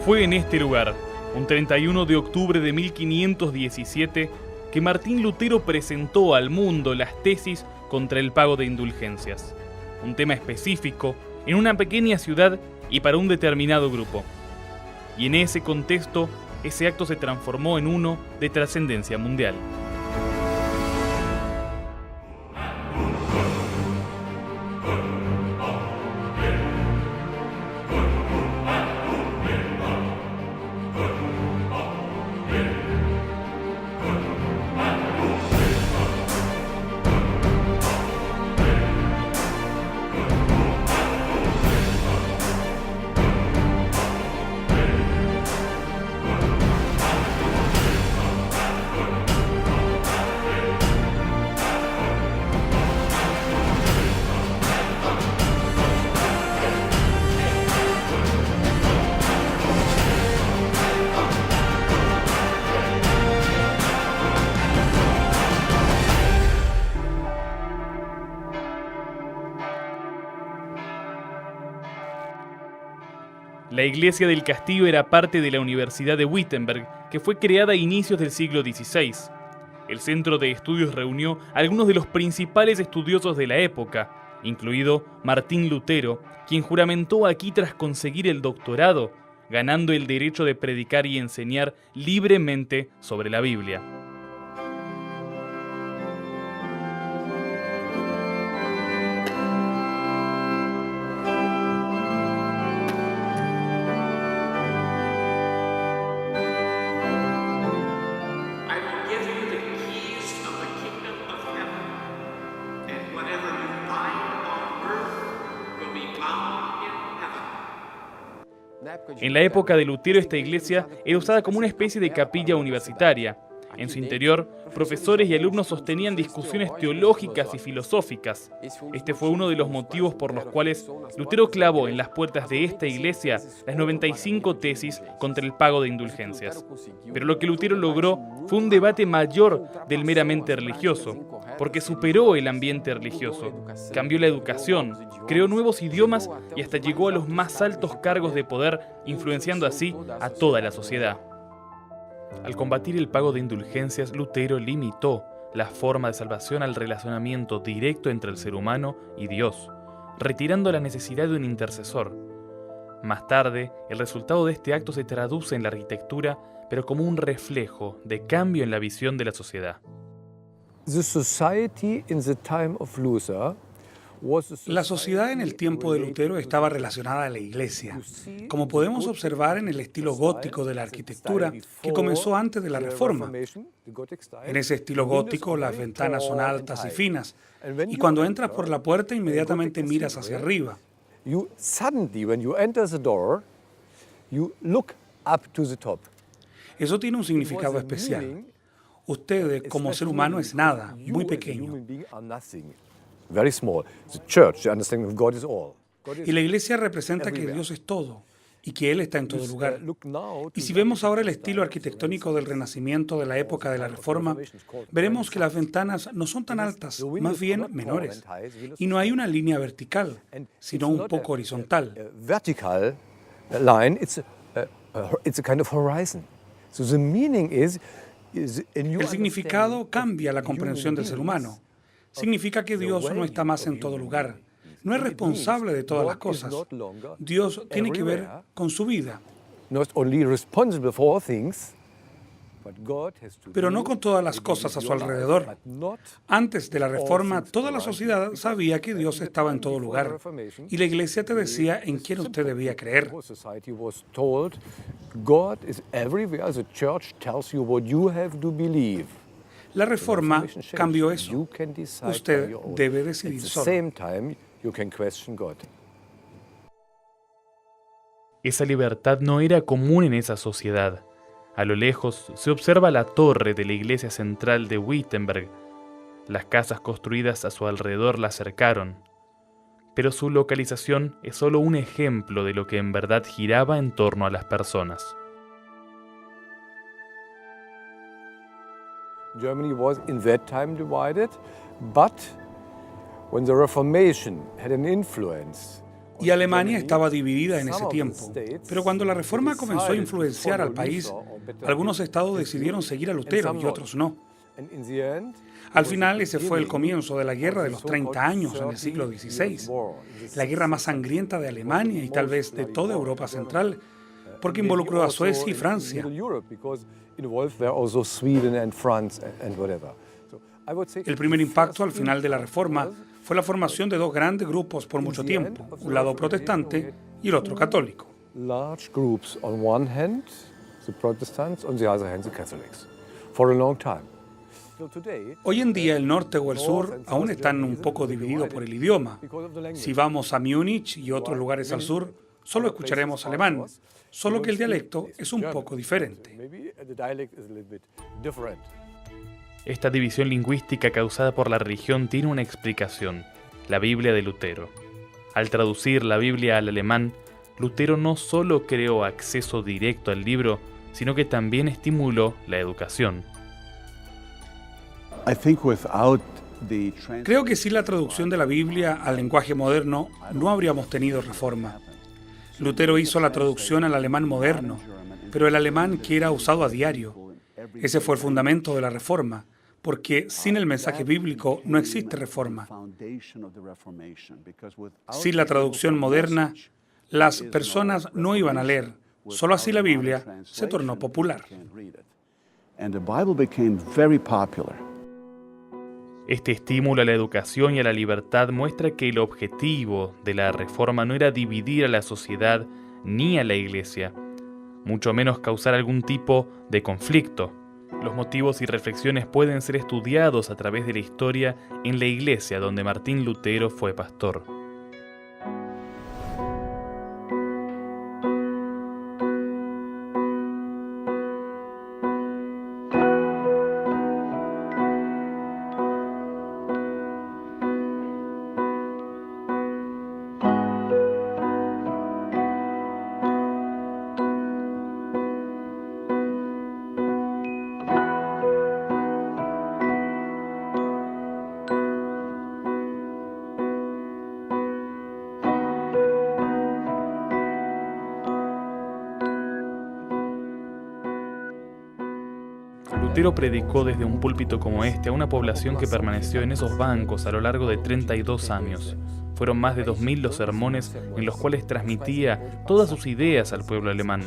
Fue en este lugar, un 31 de octubre de 1517, que Martín Lutero presentó al mundo las tesis contra el pago de indulgencias, un tema específico en una pequeña ciudad y para un determinado grupo. Y en ese contexto, ese acto se transformó en uno de trascendencia mundial. La iglesia del castillo era parte de la Universidad de Wittenberg, que fue creada a inicios del siglo XVI. El centro de estudios reunió a algunos de los principales estudiosos de la época, incluido Martín Lutero, quien juramentó aquí tras conseguir el doctorado, ganando el derecho de predicar y enseñar libremente sobre la Biblia. En la época de Lutero, esta iglesia era usada como una especie de capilla universitaria. En su interior, profesores y alumnos sostenían discusiones teológicas y filosóficas. Este fue uno de los motivos por los cuales Lutero clavó en las puertas de esta iglesia las 95 tesis contra el pago de indulgencias. Pero lo que Lutero logró fue un debate mayor del meramente religioso, porque superó el ambiente religioso, cambió la educación, creó nuevos idiomas y hasta llegó a los más altos cargos de poder, influenciando así a toda la sociedad. Al combatir el pago de indulgencias, Lutero limitó la forma de salvación al relacionamiento directo entre el ser humano y Dios, retirando la necesidad de un intercesor. Más tarde, el resultado de este acto se traduce en la arquitectura, pero como un reflejo de cambio en la visión de la sociedad. La sociedad en el tiempo de Lutero estaba relacionada a la iglesia, como podemos observar en el estilo gótico de la arquitectura que comenzó antes de la Reforma. En ese estilo gótico las ventanas son altas y finas, y cuando entras por la puerta inmediatamente miras hacia arriba. Eso tiene un significado especial. Usted, como ser humano, es nada, muy pequeño. Y la iglesia representa que Dios es todo y que Él está en todo lugar. Y si vemos ahora el estilo arquitectónico del Renacimiento de la época de la Reforma, veremos que las ventanas no son tan altas, más bien menores. Y no hay una línea vertical, sino un poco horizontal. El significado cambia la comprensión del ser humano. Significa que Dios no está más en todo lugar. No es responsable de todas las cosas. Dios tiene que ver con su vida. Pero no con todas las cosas a su alrededor. Antes de la Reforma, toda la sociedad sabía que Dios estaba en todo lugar. Y la iglesia te decía en quién usted debía creer. La Reforma cambió eso. Usted debe decidir solo. Esa libertad no era común en esa sociedad. A lo lejos se observa la torre de la iglesia central de Wittenberg. Las casas construidas a su alrededor la cercaron. Pero su localización es solo un ejemplo de lo que en verdad giraba en torno a las personas. Germany was in that time divided, but when the Reformation had an influence y Alemania estaba dividida en ese tiempo. Pero cuando la Reforma comenzó a influenciar al país, algunos estados decidieron seguir a Lutero y otros no. Al final, ese fue el comienzo de la Guerra de los 30 años en el siglo XVI, la guerra más sangrienta de Alemania y tal vez de toda Europa Central, porque involucró a Suecia y Francia. El primer impacto al final de la Reforma fue la formación de dos grandes grupos por mucho tiempo, un lado protestante y el otro católico. Large groups on one hand, the Protestants, on the other hand, the Catholics, for a long time. Hoy en día el norte o el sur aún están un poco divididos por el idioma. Si vamos a Múnich y otros lugares al sur, solo escucharemos alemán, solo que el dialecto es un poco diferente. Esta división lingüística causada por la religión tiene una explicación: la Biblia de Lutero. Al traducir la Biblia al alemán, Lutero no solo creó acceso directo al libro, sino que también estimuló la educación. Creo que sin la traducción de la Biblia al lenguaje moderno no habríamos tenido reforma. Lutero hizo la traducción al alemán moderno, pero el alemán que era usado a diario. Ese fue el fundamento de la reforma, porque sin el mensaje bíblico no existe reforma. Sin la traducción moderna, las personas no iban a leer. Solo así la Biblia se tornó popular. Este estímulo a la educación y a la libertad muestra que el objetivo de la reforma no era dividir a la sociedad ni a la Iglesia, mucho menos causar algún tipo de conflicto. Los motivos y reflexiones pueden ser estudiados a través de la historia en la iglesia donde Martín Lutero fue pastor. Lutero predicó desde un púlpito como este a una población que permaneció en esos bancos a lo largo de 32 años. Fueron más de 2000 los sermones en los cuales transmitía todas sus ideas al pueblo alemán.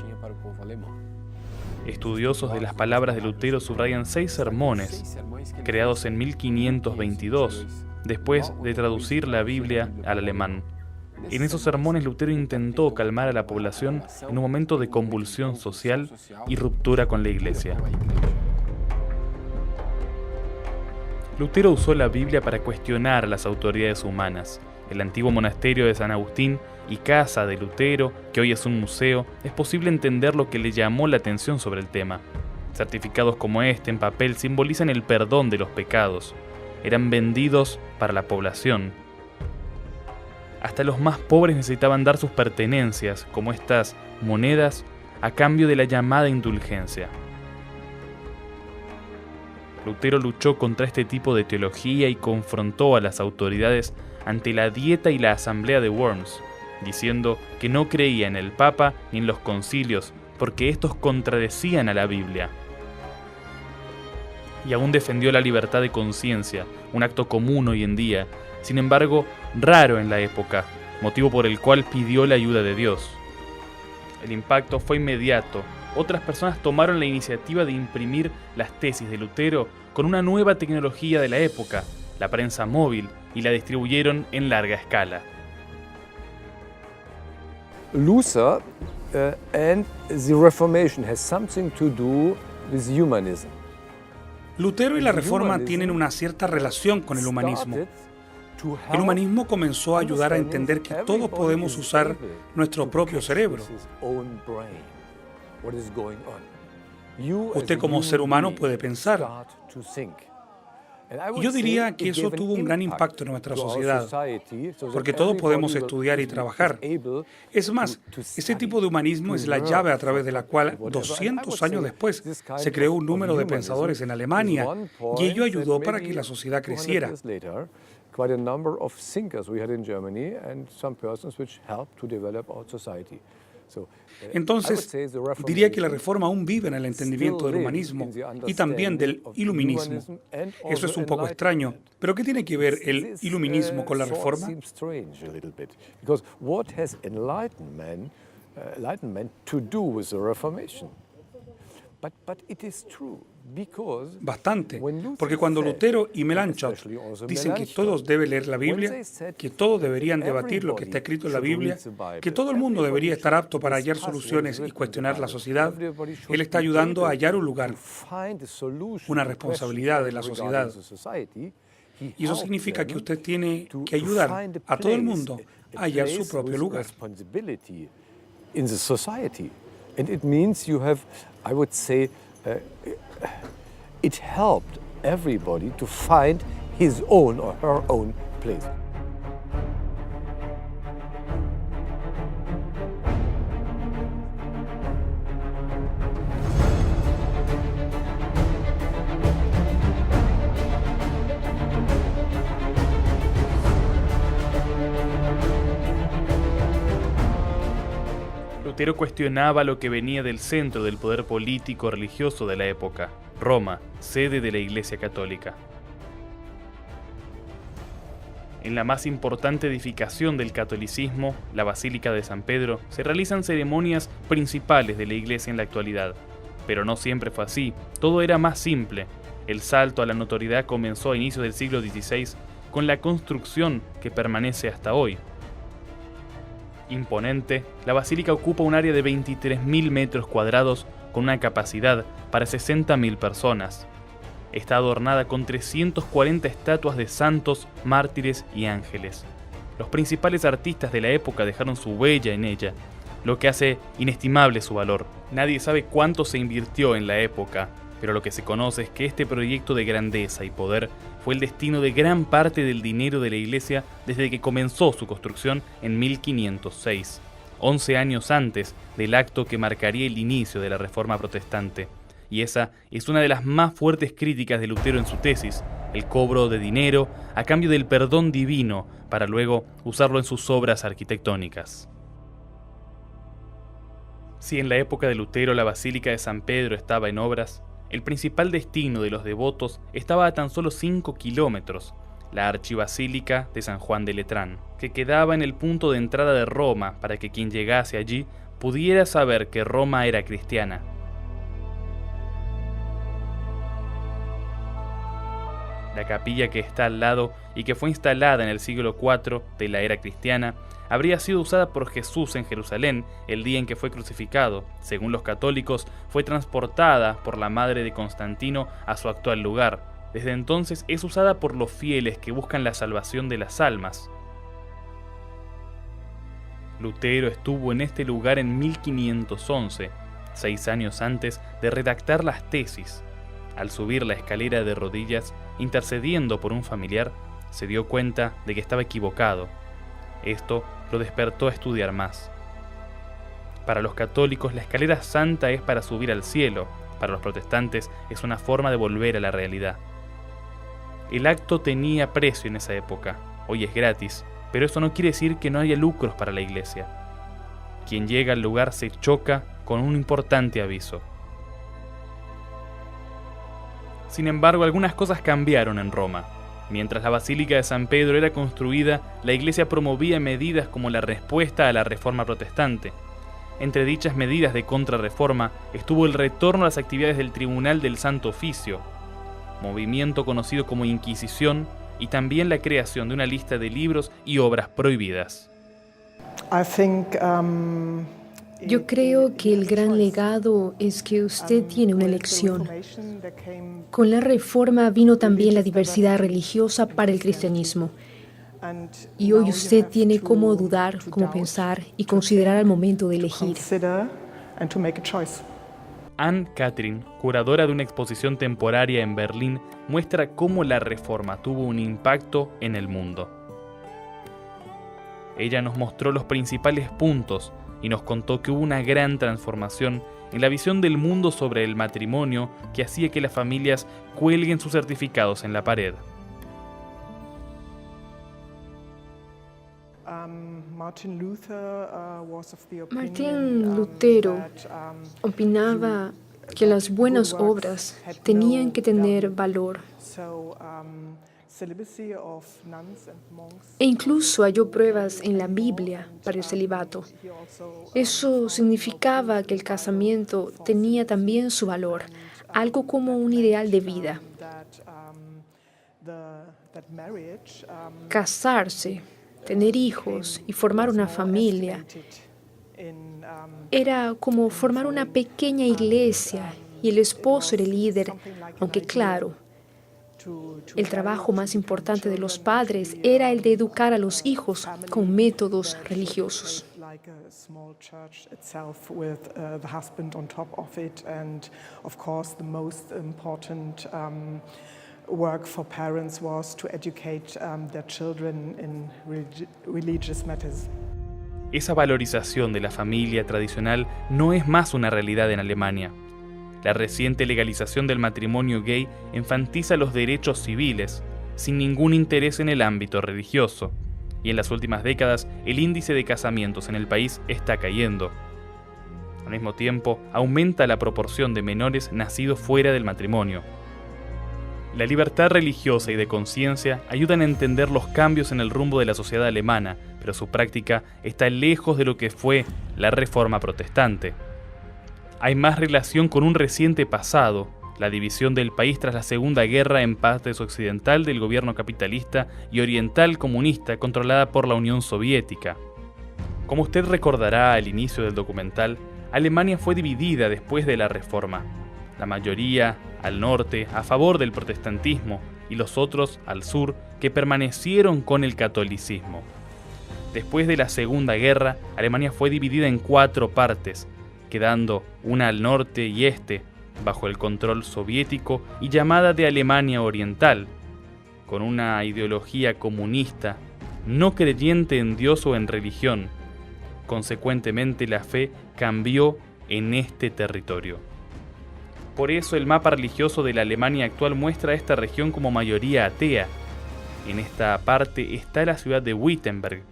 Estudiosos de las palabras de Lutero subrayan 6 sermones, creados en 1522, después de traducir la Biblia al alemán. En esos sermones Lutero intentó calmar a la población en un momento de convulsión social y ruptura con la Iglesia. Lutero usó la Biblia para cuestionar a las autoridades humanas. El antiguo monasterio de San Agustín y casa de Lutero, que hoy es un museo, es posible entender lo que le llamó la atención sobre el tema. Certificados como este en papel simbolizan el perdón de los pecados. Eran vendidos para la población. Hasta los más pobres necesitaban dar sus pertenencias, como estas monedas, a cambio de la llamada indulgencia. Lutero luchó contra este tipo de teología y confrontó a las autoridades ante la Dieta y la Asamblea de Worms, diciendo que no creía en el Papa ni en los concilios, porque estos contradecían a la Biblia. Y aún defendió la libertad de conciencia, un acto común hoy en día, sin embargo, raro en la época, motivo por el cual pidió la ayuda de Dios. El impacto fue inmediato. Otras personas tomaron la iniciativa de imprimir las tesis de Lutero con una nueva tecnología de la época, la prensa móvil, y la distribuyeron en larga escala. Luther and the Reformation has something to do with humanism. Lutero y la Reforma tienen una cierta relación con el humanismo. El humanismo comenzó a ayudar a entender que todos podemos usar nuestro propio cerebro. Usted como ser humano puede pensar. Y yo diría que eso tuvo un gran impacto en nuestra sociedad, porque todos podemos estudiar y trabajar. Es más, ese tipo de humanismo es la llave a través de la cual 200 años después se creó un número de pensadores en Alemania y ello ayudó para que la sociedad creciera. quite a number of thinkers we had in Germany and some persons which helped to develop our society. Entonces, diría que la Reforma aún vive en el entendimiento del humanismo y también del iluminismo. Eso es un poco extraño, pero ¿qué tiene que ver el iluminismo con la Reforma? Bastante, porque cuando Lutero y Melanchthon dicen que todos deben leer la Biblia, que todos deberían debatir lo que está escrito en la Biblia, que todo el mundo debería estar apto para hallar soluciones y cuestionar la sociedad, él está ayudando a hallar un lugar, una responsabilidad de la sociedad. Y eso significa que usted tiene que ayudar a todo el mundo a hallar su propio lugar. In the society. And it means you have, I would say, it helped everybody to find his own or her own place. Lutero cuestionaba lo que venía del centro del poder político religioso de la época, Roma, sede de la Iglesia Católica. En la más importante edificación del catolicismo, la Basílica de San Pedro, se realizan ceremonias principales de la Iglesia en la actualidad. Pero no siempre fue así, todo era más simple. El salto a la notoriedad comenzó a inicios del siglo XVI con la construcción que permanece hasta hoy. Imponente, la basílica ocupa un área de 23.000 metros cuadrados con una capacidad para 60.000 personas. Está adornada con 340 estatuas de santos, mártires y ángeles. Los principales artistas de la época dejaron su huella en ella, lo que hace inestimable su valor. Nadie sabe cuánto se invirtió en la época, pero lo que se conoce es que este proyecto de grandeza y poder fue el destino de gran parte del dinero de la iglesia desde que comenzó su construcción en 1506, 11 años antes del acto que marcaría el inicio de la Reforma Protestante. Y esa es una de las más fuertes críticas de Lutero en su tesis, el cobro de dinero a cambio del perdón divino para luego usarlo en sus obras arquitectónicas. Si en la época de Lutero la Basílica de San Pedro estaba en obras, el principal destino de los devotos estaba a tan solo 5 kilómetros, la Archibasílica de San Juan de Letrán, que quedaba en el punto de entrada de Roma para que quien llegase allí pudiera saber que Roma era cristiana. La capilla que está al lado y que fue instalada en el siglo IV de la era cristiana habría sido usada por Jesús en Jerusalén el día en que fue crucificado. Según los católicos, fue transportada por la madre de Constantino a su actual lugar. Desde entonces es usada por los fieles que buscan la salvación de las almas. Lutero estuvo en este lugar en 1511, 6 años antes de redactar las tesis. Al subir la escalera de rodillas, intercediendo por un familiar, se dio cuenta de que estaba equivocado. Esto lo despertó a estudiar más. Para los católicos, la escalera santa es para subir al cielo. Para los protestantes, es una forma de volver a la realidad. El acto tenía precio en esa época. Hoy es gratis, pero eso no quiere decir que no haya lucros para la iglesia. Quien llega al lugar se choca con un importante aviso. Sin embargo, algunas cosas cambiaron en Roma. Mientras la Basílica de San Pedro era construida, la Iglesia promovía medidas como la respuesta a la Reforma Protestante. Entre dichas medidas de contrarreforma estuvo el retorno a las actividades del Tribunal del Santo Oficio, movimiento conocido como Inquisición, y también la creación de una lista de libros y obras prohibidas. Yo creo que el gran legado es que usted tiene una elección. Con la Reforma vino también la diversidad religiosa para el cristianismo. Y hoy usted tiene cómo dudar, cómo pensar y considerar al momento de elegir. Anne-Catherine, curadora de una exposición temporaria en Berlín, muestra cómo la Reforma tuvo un impacto en el mundo. Ella nos mostró los principales puntos y nos contó que hubo una gran transformación en la visión del mundo sobre el matrimonio que hacía que las familias cuelguen sus certificados en la pared. Martín Lutero opinaba que las buenas obras tenían que tener valor. E incluso halló pruebas en la Biblia para el celibato. Eso significaba que el casamiento tenía también su valor, algo como un ideal de vida. Casarse, tener hijos y formar una familia era como formar una pequeña iglesia y el esposo era el líder, aunque claro, el trabajo más importante de los padres era el de educar a los hijos con métodos religiosos. Work for parents was to educate their children in religious matters. Esa valorización de la familia tradicional no es más una realidad en Alemania. La reciente legalización del matrimonio gay enfatiza los derechos civiles, sin ningún interés en el ámbito religioso. Y en las últimas décadas, el índice de casamientos en el país está cayendo. Al mismo tiempo, aumenta la proporción de menores nacidos fuera del matrimonio. La libertad religiosa y de conciencia ayudan a entender los cambios en el rumbo de la sociedad alemana, pero su práctica está lejos de lo que fue la Reforma protestante. Hay más relación con un reciente pasado, la división del país tras la Segunda Guerra en partes occidental del gobierno capitalista y oriental comunista controlada por la Unión Soviética. Como usted recordará al inicio del documental, Alemania fue dividida después de la Reforma. La mayoría al norte a favor del protestantismo y los otros al sur que permanecieron con el catolicismo. Después de la Segunda Guerra, Alemania fue dividida en 4 partes, quedando una al norte y este, bajo el control soviético y llamada de Alemania Oriental, con una ideología comunista, no creyente en Dios o en religión. Consecuentemente, la fe cambió en este territorio. Por eso el mapa religioso de la Alemania actual muestra a esta región como mayoría atea. En esta parte está la ciudad de Wittenberg,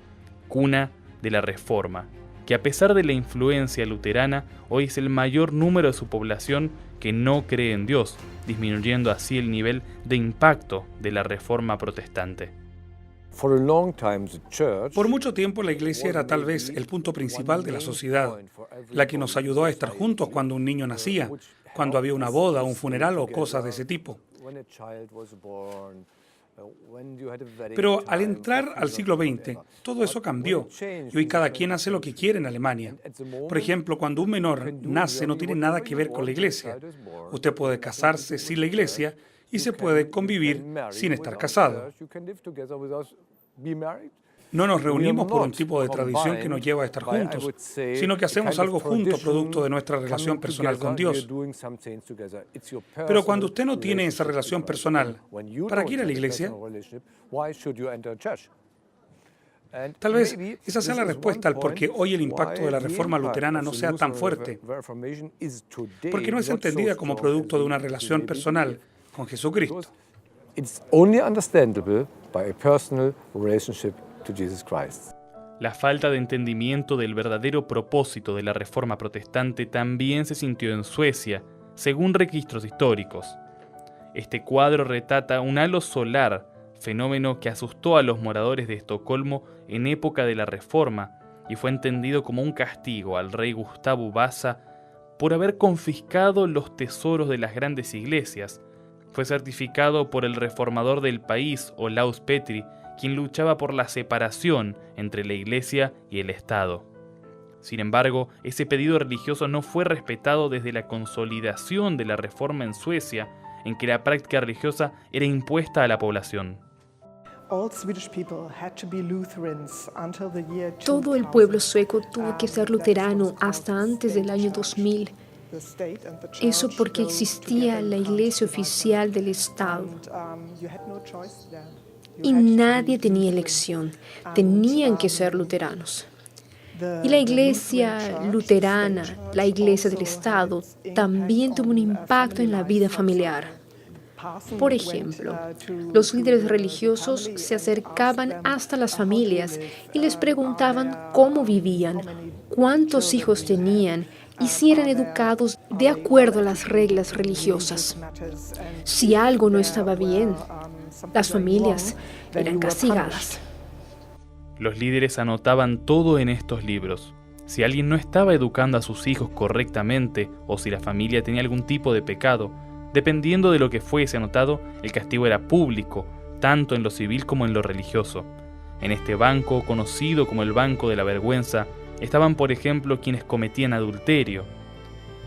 cuna de la Reforma, que a pesar de la influencia luterana, hoy es el mayor número de su población que no cree en Dios, disminuyendo así el nivel de impacto de la Reforma protestante. Por mucho tiempo la iglesia era tal vez el punto principal de la sociedad, la que nos ayudó a estar juntos cuando un niño nacía, cuando había una boda, un funeral o cosas de ese tipo. Pero al entrar al siglo XX, todo eso cambió y hoy cada quien hace lo que quiere en Alemania. Por ejemplo, cuando un menor nace no tiene nada que ver con la iglesia. Usted puede casarse sin la iglesia y se puede convivir sin estar casado. No nos reunimos por un tipo de tradición que nos lleva a estar juntos, sino que hacemos algo juntos producto de nuestra relación personal con Dios. Pero cuando usted no tiene esa relación personal, ¿para qué ir a la iglesia? Tal vez esa sea la respuesta al por qué hoy el impacto de la Reforma luterana no sea tan fuerte, porque no es entendida como producto de una relación personal con Jesucristo. La falta de entendimiento del verdadero propósito de la Reforma protestante también se sintió en Suecia, según registros históricos. Este cuadro retrata un halo solar, fenómeno que asustó a los moradores de Estocolmo en época de la Reforma y fue entendido como un castigo al rey Gustavo Vasa por haber confiscado los tesoros de las grandes iglesias. Fue certificado por el reformador del país, Olaus Petri, quien luchaba por la separación entre la Iglesia y el Estado. Sin embargo, ese pedido religioso no fue respetado desde la consolidación de la Reforma en Suecia, en que la práctica religiosa era impuesta a la población. Todo el pueblo sueco tuvo que ser luterano hasta antes del año 2000. Eso porque existía la iglesia oficial del Estado. Y nadie tenía elección, tenían que ser luteranos. Y la iglesia luterana, la iglesia del Estado, también tuvo un impacto en la vida familiar. Por ejemplo, los líderes religiosos se acercaban hasta las familias y les preguntaban cómo vivían, cuántos hijos tenían y si eran educados de acuerdo a las reglas religiosas. Si algo no estaba bien, las familias eran castigadas. Los líderes anotaban todo en estos libros. Si alguien no estaba educando a sus hijos correctamente o si la familia tenía algún tipo de pecado, dependiendo de lo que fuese anotado, el castigo era público, tanto en lo civil como en lo religioso. En este banco, conocido como el banco de la vergüenza, estaban, por ejemplo, quienes cometían adulterio.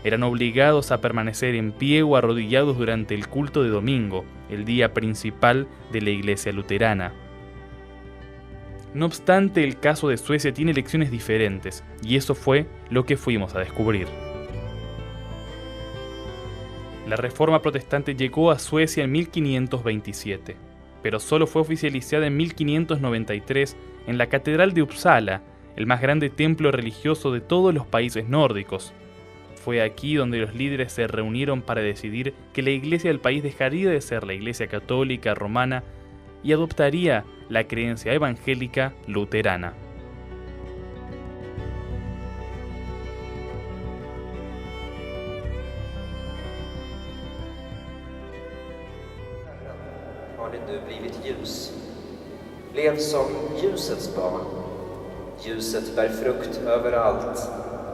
Eran obligados a permanecer en pie o arrodillados durante el culto de domingo, el día principal de la iglesia luterana. No obstante, el caso de Suecia tiene lecciones diferentes, y eso fue lo que fuimos a descubrir. La Reforma Protestante llegó a Suecia en 1527, pero solo fue oficializada en 1593 en la Catedral de Uppsala, el más grande templo religioso de todos los países nórdicos. Fue aquí donde los líderes se reunieron para decidir que la iglesia del país dejaría de ser la iglesia católica romana y adoptaría la creencia evangélica luterana. Har det nu blivit ljus. Lev som ljusets barn. Ljuset bär frukt överallt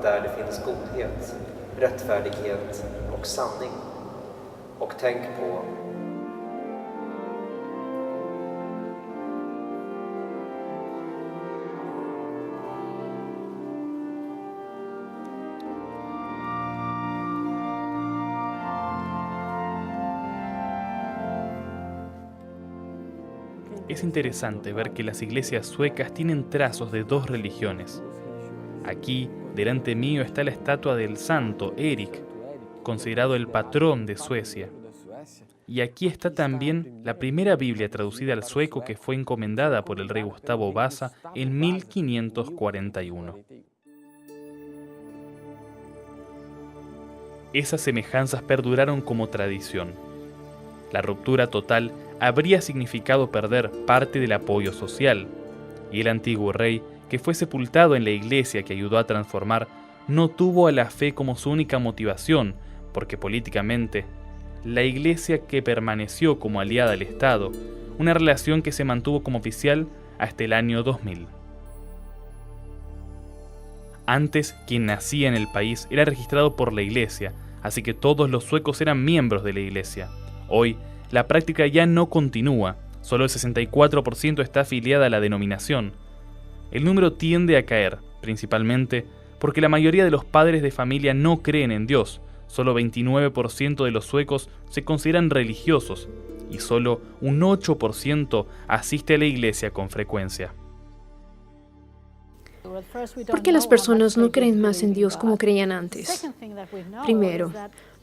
där det finns godhet, rättfärdighet och sanning. Och tänk på Es interesante ver que las iglesias suecas tienen trazos de dos religiones. Aquí, delante mío, está la estatua del santo Erik, considerado el patrón de Suecia. Y aquí está también la primera Biblia traducida al sueco que fue encomendada por el rey Gustavo Vasa en 1541. Esas semejanzas perduraron como tradición. La ruptura total habría significado perder parte del apoyo social, y el antiguo rey, que fue sepultado en la iglesia que ayudó a transformar, no tuvo a la fe como su única motivación, porque políticamente, la iglesia que permaneció como aliada al Estado, una relación que se mantuvo como oficial hasta el año 2000. Antes, quien nacía en el país era registrado por la iglesia, así que todos los suecos eran miembros de la iglesia. Hoy, la práctica ya no continúa, solo el 64% está afiliada a la denominación. El número tiende a caer, principalmente porque la mayoría de los padres de familia no creen en Dios, solo 29% de los suecos se consideran religiosos y solo un 8% asiste a la iglesia con frecuencia. ¿Por qué las personas no creen más en Dios como creían antes? Primero,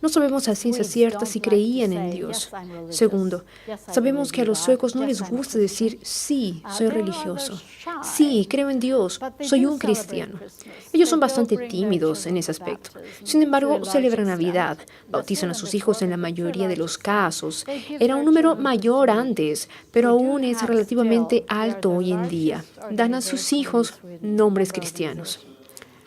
no sabemos a ciencia cierta si creían en Dios. Segundo, sabemos que a los suecos no les gusta decir, sí, soy religioso. Sí, creo en Dios, soy un cristiano. Ellos son bastante tímidos en ese aspecto. Sin embargo, celebran Navidad, bautizan a sus hijos en la mayoría de los casos. Era un número mayor antes, pero aún es relativamente alto hoy en día. Dan a sus hijos nombres cristianos.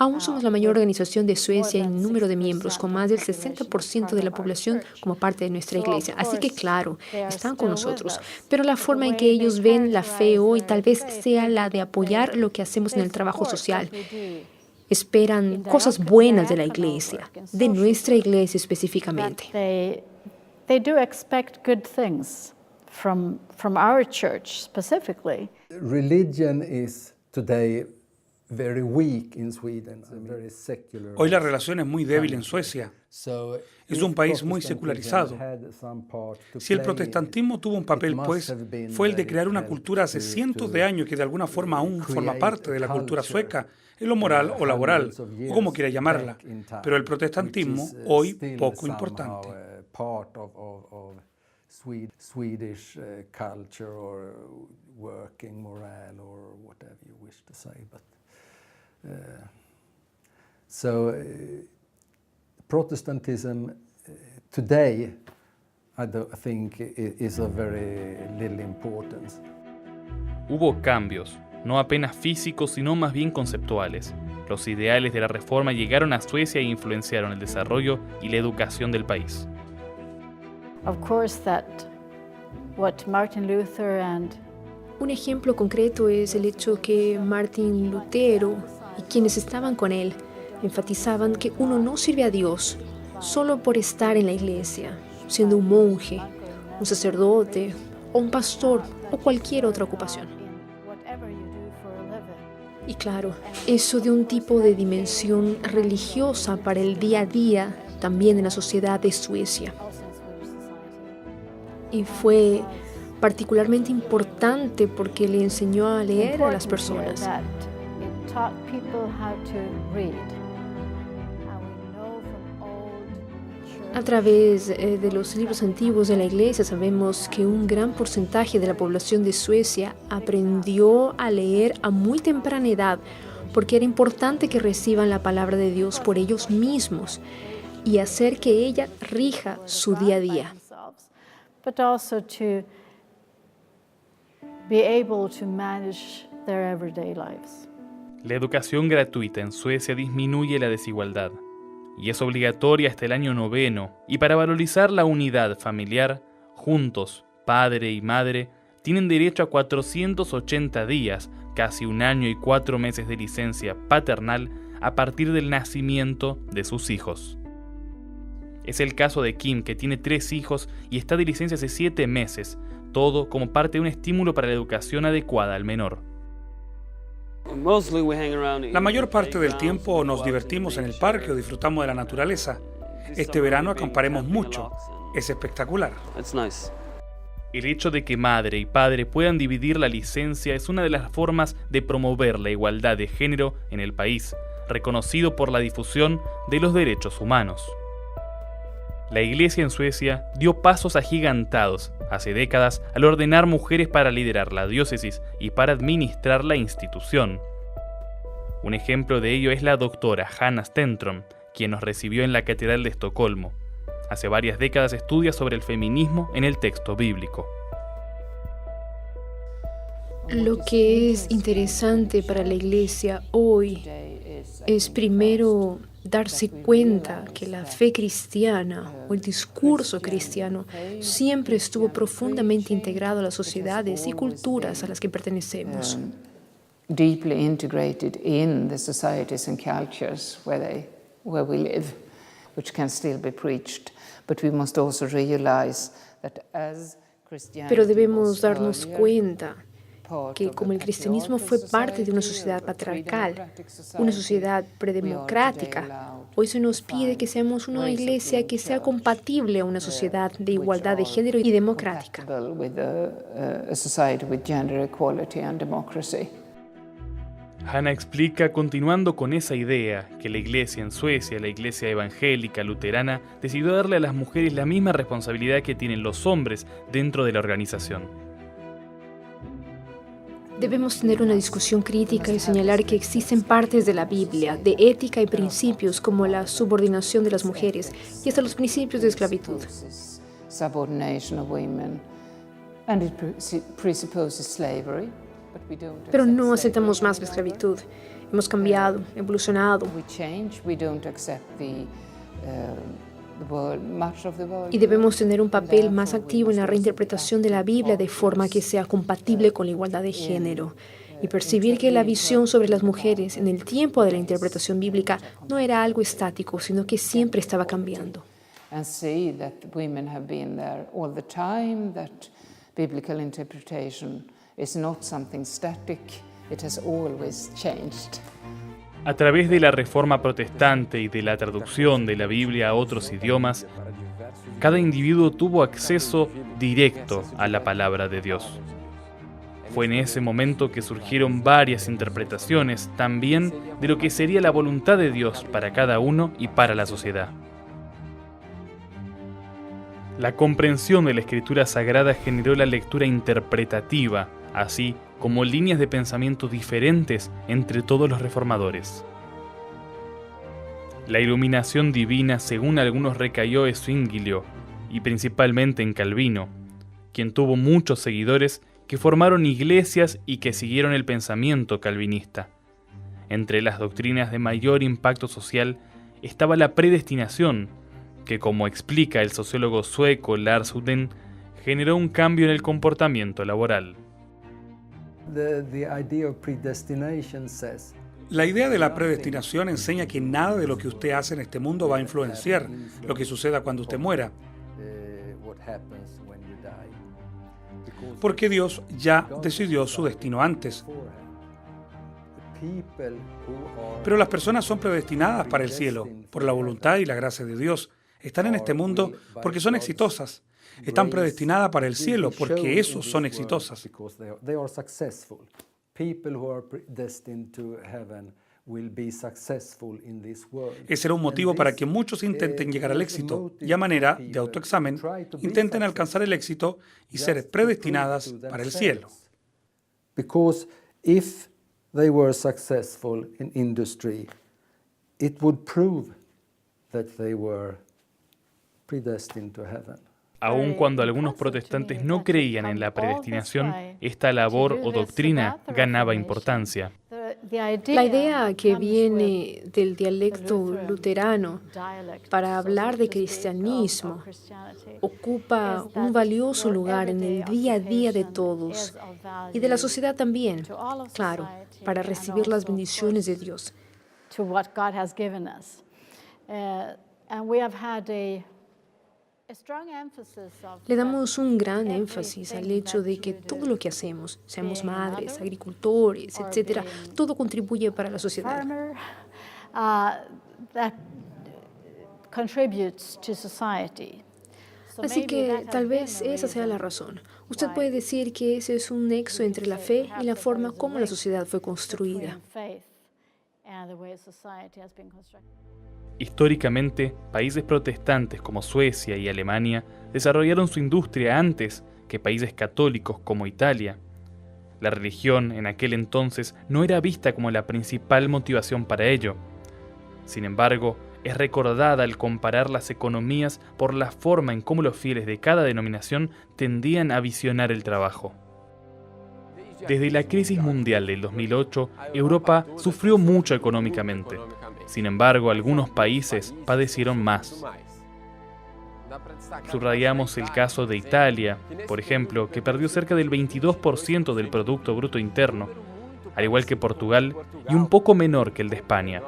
Aún somos la mayor organización de Suecia en número de miembros, con más del 60% de la población como parte de nuestra iglesia. Así que, claro, están con nosotros. Pero la forma en que ellos ven la fe hoy tal vez sea la de apoyar lo que hacemos en el trabajo social. Esperan cosas buenas de la iglesia, de nuestra iglesia específicamente. They do expect good things from our church specifically. Religion is today very weak in Sweden, very secular. Hoy la relación es muy débil en Suecia. Es un país muy secularizado. Si el protestantismo tuvo un papel, pues, fue el de crear una cultura hace cientos de años que de alguna forma aún forma parte de la cultura sueca, en lo moral o laboral, o como quiera llamarla. Pero el protestantismo, hoy, poco importante. Swedish culture or working morale or whatever you wish to say, but Protestantism today, think is of very little importance. Hubo cambios, no apenas físicos, sino más bien conceptuales. Los ideales de la Reforma llegaron a Suecia e influenciaron el desarrollo y la educación del país. Of course, that what Martin Luther and Un ejemplo concreto es el hecho que Martín Lutero y quienes estaban con él enfatizaban que uno no sirve a Dios solo por estar en la iglesia, siendo un monje, un sacerdote o un pastor o cualquier otra ocupación. whatever you do for a living. Y claro, eso dio un tipo de dimensión religiosa para el día a día también en la sociedad de Suecia. Also in Swedish society. Y fue particularmente importante porque le enseñó a leer a las personas. That it taught people how to read. And we know from old A través de los libros antiguos de la iglesia sabemos que un gran porcentaje de la población de Suecia aprendió a leer a muy temprana edad porque era importante que reciban la palabra de Dios por ellos mismos y hacer que ella rija su día a día. but also to be able to manage their everyday lives. La educación gratuita en Suecia disminuye la desigualdad y es obligatoria hasta el año 9º, y para valorizar la unidad familiar, juntos, padre y madre, tienen derecho a 480 días, casi un año y 4 meses de licencia paternal a partir del nacimiento de sus hijos. Es el caso de Kim, que tiene 3 hijos y está de licencia hace 7 meses, todo como parte de un estímulo para la educación adecuada al menor. La mayor parte del tiempo nos divertimos en el parque o disfrutamos de la naturaleza. Este verano acamparemos mucho. Es espectacular. El hecho de que madre y padre puedan dividir la licencia es una de las formas de promover la igualdad de género en el país, reconocido por la difusión de los derechos humanos. La Iglesia en Suecia dio pasos agigantados hace décadas al ordenar mujeres para liderar la diócesis y para administrar la institución. Un ejemplo de ello es la doctora Hanna Stenström, quien nos recibió en la Catedral de Estocolmo. Hace varias décadas estudia sobre el feminismo en el texto bíblico. Lo que es interesante para la Iglesia hoy es primero darse cuenta que la fe cristiana o el discurso cristiano siempre estuvo profundamente integrado a las sociedades y culturas a las que pertenecemos. Deeply integrated in the societies and cultures where we live, which can still be preached. But we must also realize that as Christianity Pero debemos darnos cuenta que como el cristianismo fue parte de una sociedad patriarcal, una sociedad predemocrática, hoy se nos pide que seamos una iglesia que sea compatible a una sociedad de igualdad de género y democrática. with a society with gender equality and democracy. Hanna explica, continuando con esa idea, que la iglesia en Suecia, la iglesia evangélica luterana, decidió darle a las mujeres la misma responsabilidad que tienen los hombres dentro de la organización. Debemos tener una discusión crítica y señalar que existen partes de la Biblia, de ética y principios como la subordinación de las mujeres y hasta los principios de esclavitud. Subordination of women, and it presupposes slavery, but we don't Pero accept no slavery. aceptamos más la esclavitud. Hemos cambiado, evolucionado We change, we don't accept the world, much of the world. y debemos tener un papel más activo en la reinterpretación de la Biblia de forma que sea compatible con la igualdad de género y percibir que la visión sobre las mujeres en el tiempo de la interpretación bíblica no era algo estático, sino que siempre estaba cambiando. And see that women have been there all the time, that biblical interpretation is not something static, it has always changed. A través de la Reforma Protestante y de la traducción de la Biblia a otros idiomas, cada individuo tuvo acceso directo a la palabra de Dios. Fue en ese momento que surgieron varias interpretaciones también de lo que sería la voluntad de Dios para cada uno y para la sociedad. La comprensión de la Escritura Sagrada generó la lectura interpretativa, así como líneas de pensamiento diferentes entre todos los reformadores. La iluminación divina, según algunos, recayó en Zwinglio, y principalmente en Calvino, quien tuvo muchos seguidores que formaron iglesias y que siguieron el pensamiento calvinista. Entre las doctrinas de mayor impacto social estaba la predestinación, que, como explica el sociólogo sueco Lars Huden, generó un cambio en el comportamiento laboral. La idea de la predestinación enseña que nada de lo que usted hace en este mundo va a influenciar lo que suceda cuando usted muera, porque Dios ya decidió su destino antes. Pero las personas son predestinadas para el cielo por la voluntad y la gracia de Dios. Están en este mundo porque son exitosas. Están predestinadas para el cielo porque esos son exitosas. Ese era un motivo para que muchos intenten llegar al éxito y, a manera de autoexamen, intenten alcanzar el éxito y ser predestinadas para el cielo. Because if they were successful in industry, it would prove that they were predestined to heaven. Aun cuando algunos protestantes no creían en la predestinación, esta labor o doctrina ganaba importancia. La idea que viene del dialecto luterano para hablar de cristianismo ocupa un valioso lugar en el día a día de todos y de la sociedad también, claro, para recibir las bendiciones de Dios. Le damos un gran énfasis al hecho de que todo lo que hacemos, seamos madres, agricultores, etc., todo contribuye para la sociedad. Así que tal vez esa sea la razón. Usted puede decir que ese es un nexo entre la fe y la forma como la sociedad fue construida. Históricamente, países protestantes como Suecia y Alemania desarrollaron su industria antes que países católicos como Italia. La religión en aquel entonces no era vista como la principal motivación para ello. Sin embargo, es recordada al comparar las economías por la forma en cómo los fieles de cada denominación tendían a visionar el trabajo. Desde la crisis mundial del 2008, Europa sufrió mucho económicamente. Sin embargo, algunos países padecieron más. Subrayamos el caso de Italia, por ejemplo, que perdió cerca del 22% del Producto Bruto Interno, al igual que Portugal, y un poco menor que el de España.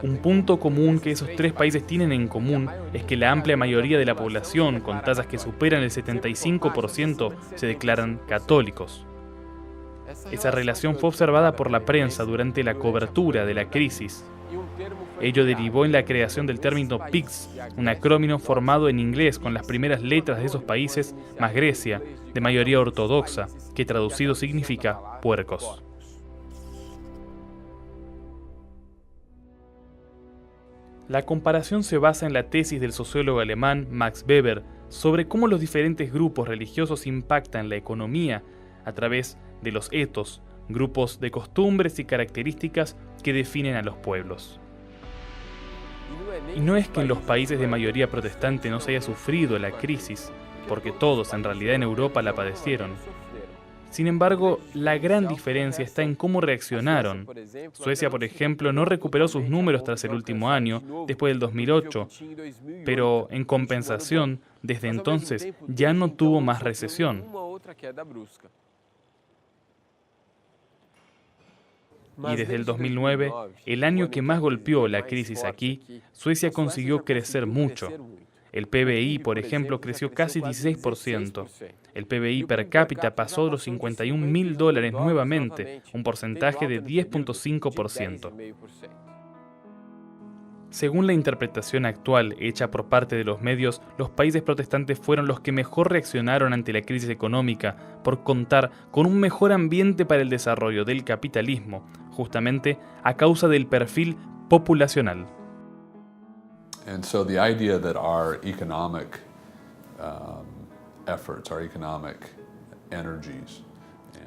Un punto común que esos tres países tienen en común es que la amplia mayoría de la población, con tasas que superan el 75%, se declaran católicos. Esa relación fue observada por la prensa durante la cobertura de la crisis. Ello derivó en la creación del término PIGS, un acrónimo formado en inglés con las primeras letras de esos países, más Grecia, de mayoría ortodoxa, que traducido significa puercos. La comparación se basa en la tesis del sociólogo alemán Max Weber sobre cómo los diferentes grupos religiosos impactan la economía a través de los ethos, grupos de costumbres y características que definen a los pueblos. Y no es que en los países de mayoría protestante no se haya sufrido la crisis, porque todos en realidad en Europa la padecieron. Sin embargo, la gran diferencia está en cómo reaccionaron. Suecia, por ejemplo, no recuperó sus números tras el último año, después del 2008, pero en compensación, desde entonces ya no tuvo más recesión. Y desde el 2009, el año que más golpeó la crisis aquí, Suecia consiguió crecer mucho. El PBI, por ejemplo, creció casi 16%. El PBI per cápita pasó de los $51.000 nuevamente, un porcentaje de 10.5%. Según la interpretación actual hecha por parte de los medios, los países protestantes fueron los que mejor reaccionaron ante la crisis económica por contar con un mejor ambiente para el desarrollo del capitalismo, justamente a causa del perfil poblacional. And so the idea that our economic efforts, our economic energies.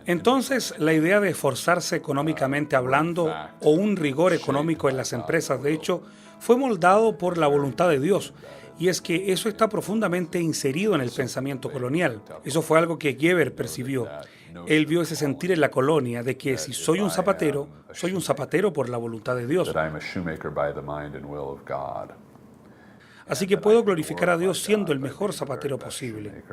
Entonces, la idea de esforzarse económicamente hablando o un rigor económico en las empresas, de hecho, fue moldado por la voluntad de Dios. Y es que eso está profundamente inserido en el pensamiento colonial. Eso fue algo que Geber percibió. Él vio ese sentir en la colonia de que si soy un zapatero por la voluntad de Dios. Así que puedo glorificar a Dios siendo el mejor zapatero posible.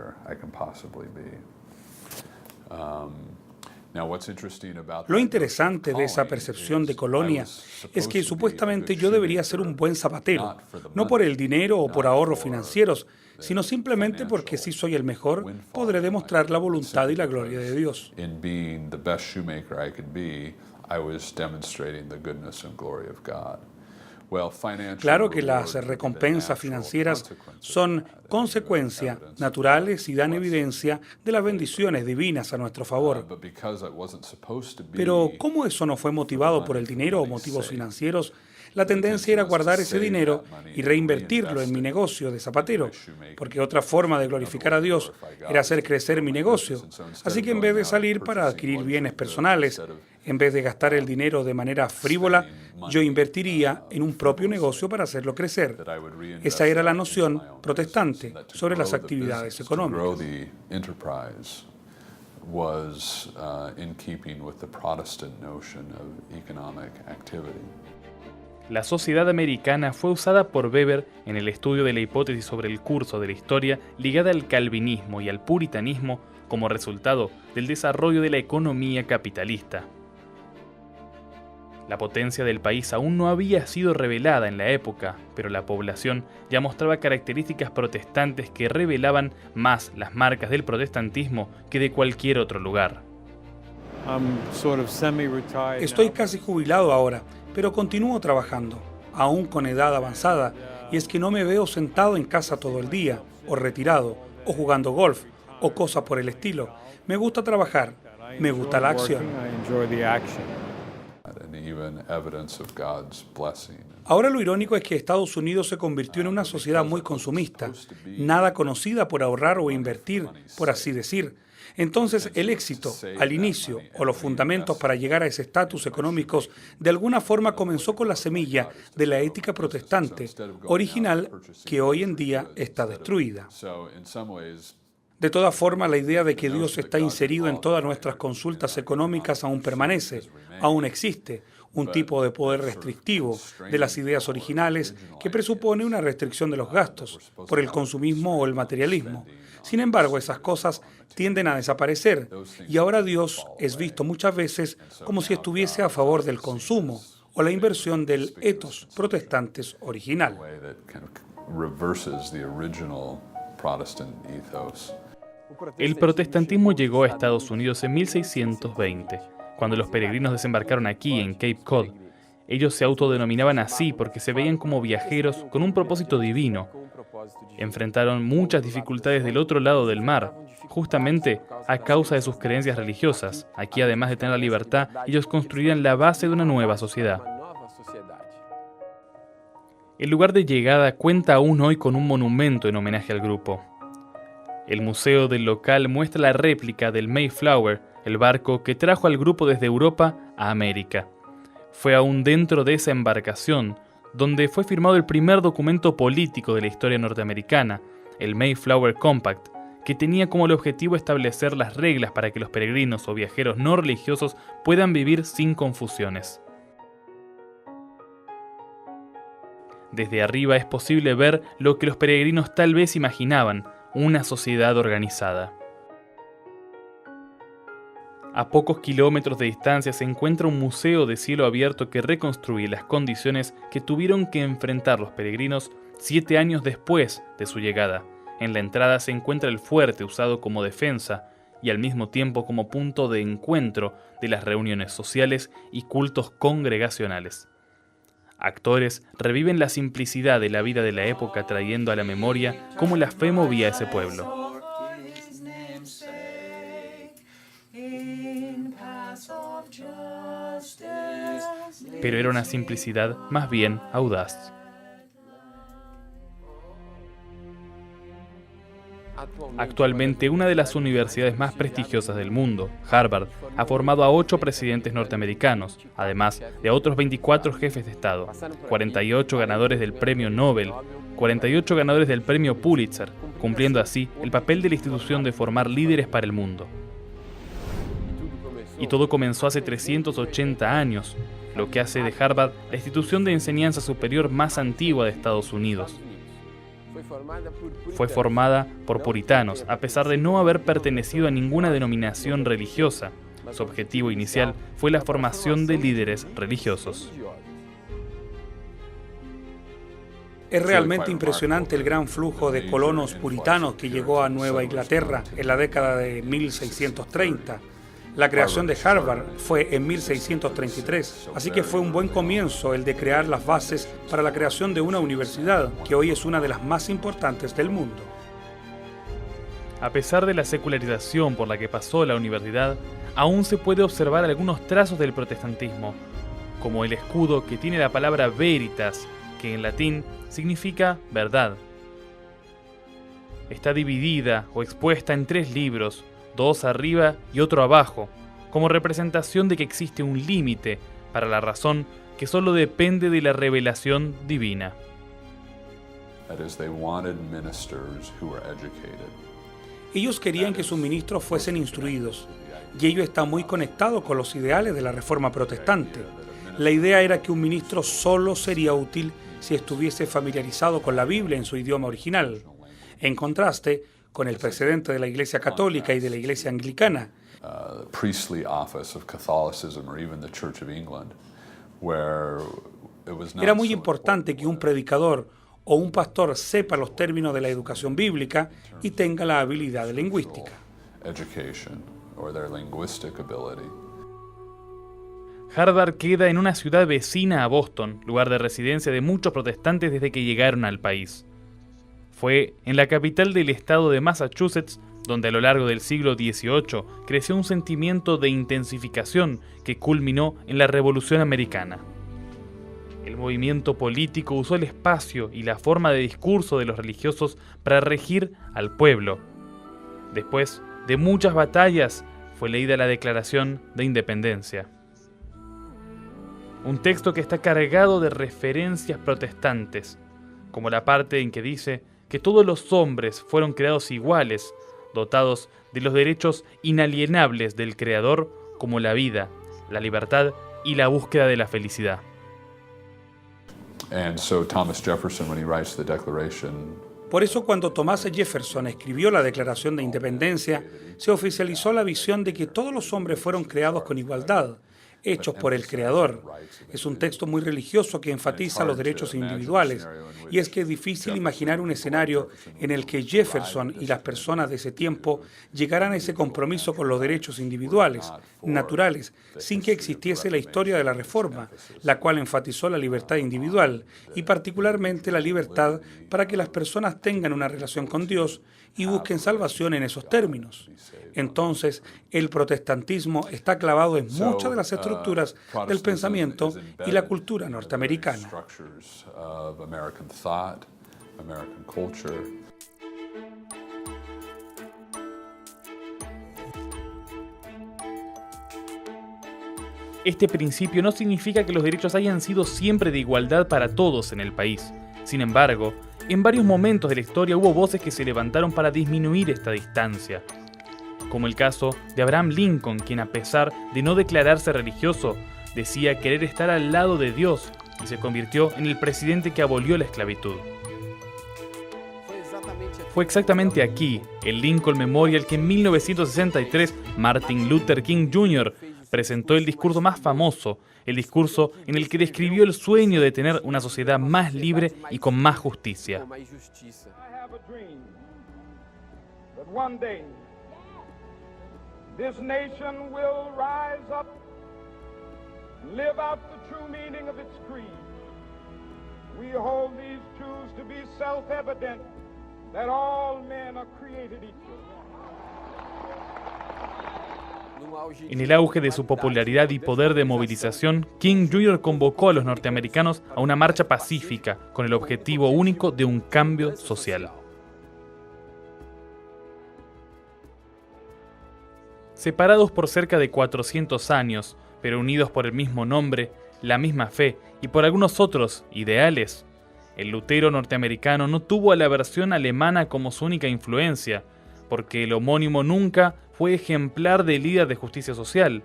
Lo interesante de esa percepción de colonia es que supuestamente yo debería ser un buen zapatero, no por el dinero o por ahorros financieros, sino simplemente porque si soy el mejor, podré demostrar la voluntad y la gloria de Dios. Claro que las recompensas financieras son consecuencia naturales y dan evidencia de las bendiciones divinas a nuestro favor. Pero ¿cómo eso no fue motivado por el dinero o motivos financieros? La tendencia era guardar ese dinero y reinvertirlo en mi negocio de zapatero, porque otra forma de glorificar a Dios era hacer crecer mi negocio. Así que en vez de salir para adquirir bienes personales, en vez de gastar el dinero de manera frívola, yo invertiría en un propio negocio para hacerlo crecer. Esa era la noción protestante sobre las actividades económicas. La sociedad americana fue usada por Weber en el estudio de la hipótesis sobre el curso de la historia ligada al calvinismo y al puritanismo como resultado del desarrollo de la economía capitalista. La potencia del país aún no había sido revelada en la época, pero la población ya mostraba características protestantes que revelaban más las marcas del protestantismo que de cualquier otro lugar. Estoy casi jubilado ahora, pero continúo trabajando, aún con edad avanzada, y es que no me veo sentado en casa todo el día, o retirado, o jugando golf, o cosas por el estilo. Me gusta trabajar, me gusta la acción. Ahora lo irónico es que Estados Unidos se convirtió en una sociedad muy consumista, nada conocida por ahorrar o invertir, por así decir. Entonces, el éxito al inicio o los fundamentos para llegar a ese estatus económicos de alguna forma comenzó con la semilla de la ética protestante original que hoy en día está destruida. De todas formas, la idea de que Dios está inserido en todas nuestras consultas económicas aún permanece, aún existe, un tipo de poder restrictivo de las ideas originales que presupone una restricción de los gastos por el consumismo o el materialismo. Sin embargo, esas cosas tienden a desaparecer y ahora Dios es visto muchas veces como si estuviese a favor del consumo o la inversión del ethos protestantes original. El protestantismo llegó a Estados Unidos en 1620, cuando los peregrinos desembarcaron aquí en Cape Cod. Ellos se autodenominaban así porque se veían como viajeros con un propósito divino. Enfrentaron muchas dificultades del otro lado del mar, justamente a causa de sus creencias religiosas. Aquí, además de tener la libertad, ellos construirían la base de una nueva sociedad. El lugar de llegada cuenta aún hoy con un monumento en homenaje al grupo. El museo del local muestra la réplica del Mayflower, el barco que trajo al grupo desde Europa a América. Fue aún dentro de esa embarcación donde fue firmado el primer documento político de la historia norteamericana, el Mayflower Compact, que tenía como el objetivo establecer las reglas para que los peregrinos o viajeros no religiosos puedan vivir sin confusiones. Desde arriba es posible ver lo que los peregrinos tal vez imaginaban, una sociedad organizada. A pocos kilómetros de distancia se encuentra un museo de cielo abierto que reconstruye las condiciones que tuvieron que enfrentar los peregrinos 7 años después de su llegada. En la entrada se encuentra el fuerte usado como defensa y al mismo tiempo como punto de encuentro de las reuniones sociales y cultos congregacionales. Actores reviven la simplicidad de la vida de la época trayendo a la memoria cómo la fe movía a ese pueblo. Pero era una simplicidad más bien audaz. Actualmente, una de las universidades más prestigiosas del mundo, Harvard, ha formado a 8 presidentes norteamericanos, además de a otros 24 jefes de Estado, 48 ganadores del Premio Nobel, 48 ganadores del Premio Pulitzer, cumpliendo así el papel de la institución de formar líderes para el mundo. Y todo comenzó hace 380 años, lo que hace de Harvard la institución de enseñanza superior más antigua de Estados Unidos. Fue formada por puritanos, a pesar de no haber pertenecido a ninguna denominación religiosa. Su objetivo inicial fue la formación de líderes religiosos. Es realmente impresionante el gran flujo de colonos puritanos que llegó a Nueva Inglaterra en la década de 1630. La creación de Harvard fue en 1633, así que fue un buen comienzo el de crear las bases para la creación de una universidad, que hoy es una de las más importantes del mundo. A pesar de la secularización por la que pasó la universidad, aún se puede observar algunos trazos del protestantismo, como el escudo que tiene la palabra veritas, que en latín significa verdad. Está dividida o expuesta en 3 libros, 2 arriba y otro abajo, como representación de que existe un límite para la razón que solo depende de la revelación divina. Ellos querían que sus ministros fuesen instruidos, y ello está muy conectado con los ideales de la Reforma Protestante. La idea era que un ministro solo sería útil si estuviese familiarizado con la Biblia en su idioma original. En contraste, con el precedente de la Iglesia Católica y de la Iglesia Anglicana, era muy importante que un predicador o un pastor sepa los términos de la educación bíblica y tenga la habilidad lingüística. Harvard queda en una ciudad vecina a Boston, lugar de residencia de muchos protestantes desde que llegaron al país. Fue en la capital del estado de Massachusetts donde a lo largo del siglo XVIII creció un sentimiento de intensificación que culminó en la Revolución Americana. El movimiento político usó el espacio y la forma de discurso de los religiosos para regir al pueblo. Después de muchas batallas, fue leída la Declaración de Independencia. Un texto que está cargado de referencias protestantes, como la parte en que dice que todos los hombres fueron creados iguales, dotados de los derechos inalienables del Creador, como la vida, la libertad y la búsqueda de la felicidad. Por eso, cuando Thomas Jefferson escribió la Declaración de Independencia, se oficializó la visión de que todos los hombres fueron creados con igualdad, hechos por el Creador. Es un texto muy religioso que enfatiza los derechos individuales, y es que es difícil imaginar un escenario en el que Jefferson y las personas de ese tiempo llegaran a ese compromiso con los derechos individuales, naturales, sin que existiese la historia de la Reforma, la cual enfatizó la libertad individual, y particularmente la libertad para que las personas tengan una relación con Dios y busquen salvación en esos términos. Entonces, el protestantismo está clavado en muchas de las estructuras del pensamiento y la cultura norteamericana. Este principio no significa que los derechos hayan sido siempre de igualdad para todos en el país. Sin embargo, en varios momentos de la historia hubo voces que se levantaron para disminuir esta distancia, como el caso de Abraham Lincoln, quien a pesar de no declararse religioso, decía querer estar al lado de Dios y se convirtió en el presidente que abolió la esclavitud. Fue exactamente aquí, el Lincoln Memorial, que en 1963 Martin Luther King Jr. presentó el discurso más famoso, el discurso en el que describió el sueño de tener una sociedad más libre y con más justicia. This nation will rise up and live out the true meaning of its creed. We hold these truths to be self-evident, that all men are created equal. En el auge de su popularidad y poder de movilización, King Jr. convocó a los norteamericanos a una marcha pacífica con el objetivo único de un cambio social. separados por cerca de 400 años, pero unidos por el mismo nombre, la misma fe y por algunos otros ideales. El Lutero norteamericano no tuvo a la versión alemana como su única influencia, porque el homónimo nunca fue ejemplar de líder de justicia social.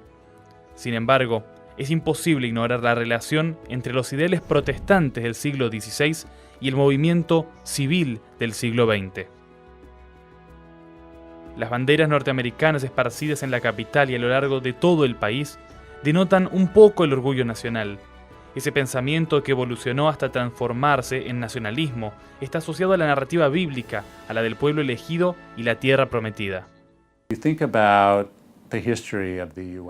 Sin embargo, es imposible ignorar la relación entre los ideales protestantes del siglo XVI y el movimiento civil del siglo XX. Las banderas norteamericanas esparcidas en la capital y a lo largo de todo el país denotan un poco el orgullo nacional. Ese pensamiento que evolucionó hasta transformarse en nacionalismo está asociado a la narrativa bíblica, a la del pueblo elegido y la tierra prometida.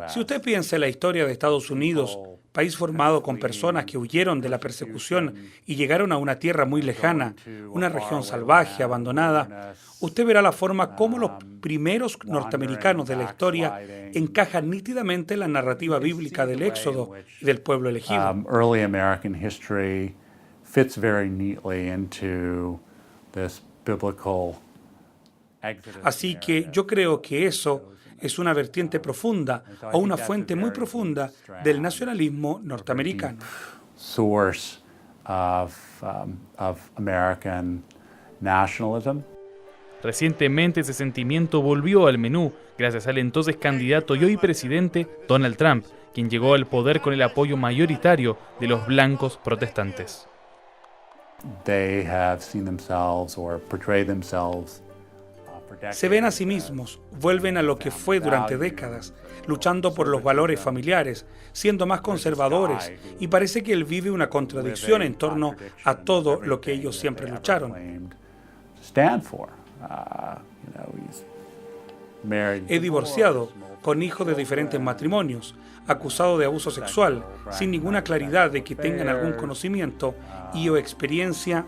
Si usted piensa en la historia de Estados Unidos, país formado con personas que huyeron de la persecución y llegaron a una tierra muy lejana, una región salvaje, abandonada, usted verá la forma como los primeros norteamericanos de la historia encajan nítidamente en la narrativa bíblica del Éxodo y del pueblo elegido. Early American history fits very neatly into this biblical Exodus. Así que yo creo que eso es una vertiente profunda o una fuente muy profunda del nacionalismo norteamericano. Source of American nationalism. Recientemente ese sentimiento volvió al menú gracias al entonces candidato y hoy presidente Donald Trump, quien llegó al poder con el apoyo mayoritario de los blancos protestantes. They have seen themselves or portrayed themselves. Se ven a sí mismos, vuelven a lo que fue durante décadas, luchando por los valores familiares, siendo más conservadores, y parece que él vive una contradicción en torno a todo lo que ellos siempre lucharon. He divorciado, con hijos de diferentes matrimonios, acusado de abuso sexual, sin ninguna claridad de que tengan algún conocimiento y o experiencia.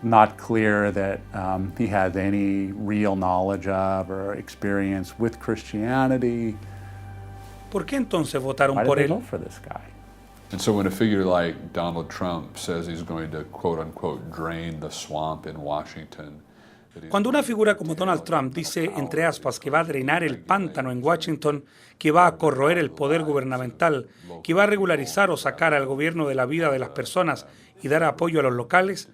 Not clear that he has any real knowledge of or experience with Christianity. ¿Por qué entonces votaron por él? And so when a figure like Donald Trump says he's going to quote unquote drain the swamp in Washington. Cuando una figura como Donald Trump dice, entre aspas, que va a drenar el pántano en Washington, que va a corroer el poder gubernamental, que va a regularizar o sacar al gobierno de la vida de las personas y dar apoyo a los locales,